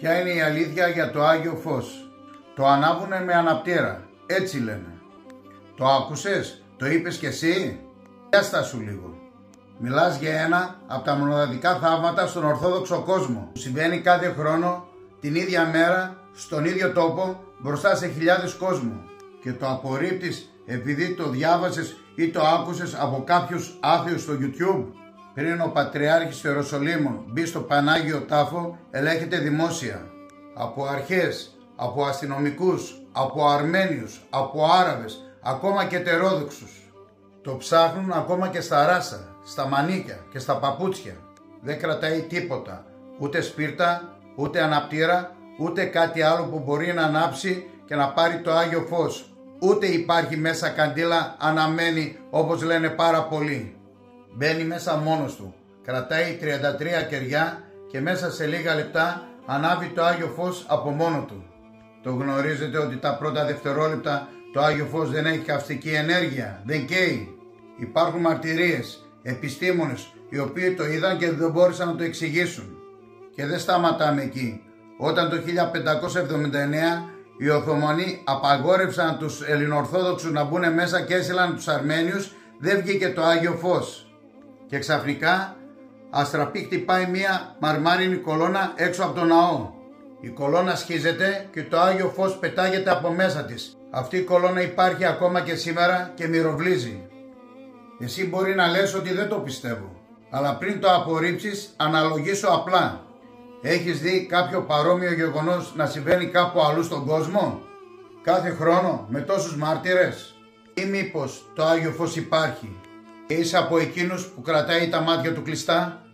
Ποια είναι η αλήθεια για το Άγιο Φως? Το ανάβουνε με αναπτήρα, έτσι λένε. Το άκουσες? Το είπες κι εσύ? Διάστασου λίγο. Μιλάς για ένα από τα μοναδικά θαύματα στον Ορθόδοξο κόσμο, που συμβαίνει κάθε χρόνο, την ίδια μέρα, στον ίδιο τόπο, μπροστά σε χιλιάδες κόσμου, και το απορρίπτεις επειδή το διάβασες ή το άκουσες από κάποιους άθεους στο YouTube? Πριν ο Πατριάρχης του Ιεροσολύμου μπει στο Πανάγιο Τάφο, ελέγχεται δημόσια από αρχές, από αστυνομικούς, από Αρμένιους, από Άραβες, ακόμα και τερόδοξους. Το ψάχνουν ακόμα και στα ράσα, στα μανίκια και στα παπούτσια. Δεν κρατάει τίποτα, ούτε σπίρτα, ούτε αναπτήρα, ούτε κάτι άλλο που μπορεί να ανάψει και να πάρει το Άγιο Φως. Ούτε υπάρχει μέσα καντήλα αναμένη όπως λένε πάρα πολλοί. Μπαίνει μέσα μόνος του, κρατάει 33 κεριά και μέσα σε λίγα λεπτά ανάβει το Άγιο Φως από μόνο του. Το γνωρίζετε ότι τα πρώτα δευτερόλεπτα το Άγιο Φως δεν έχει καυστική ενέργεια, δεν καίει. Υπάρχουν μαρτυρίες, επιστήμονες οι οποίοι το είδαν και δεν μπόρεσαν να το εξηγήσουν. Και δεν σταματάμε εκεί. Όταν το 1579 οι Οθωμανοί απαγόρευσαν τους Ελληνοορθόδοξους να μπουν μέσα και έστειλαν τους Αρμένιους, δεν βγήκε το Άγιο Φως. Και ξαφνικά αστραπή χτυπάει μία μαρμάρινη κολόνα έξω από το ναό. Η κολόνα σχίζεται και το Άγιο Φως πετάγεται από μέσα της. Αυτή η κολόνα υπάρχει ακόμα και σήμερα και μυροβλίζει. Εσύ μπορεί να λες ότι δεν το πιστεύω, αλλά πριν το απορρίψεις αναλογήσου απλά. Έχεις δει κάποιο παρόμοιο γεγονός να συμβαίνει κάπου αλλού στον κόσμο? Κάθε χρόνο με τόσους μάρτυρες? Ή μήπως το Άγιο Φως υπάρχει και είσαι από εκείνους που κρατάει τα μάτια του κλειστά?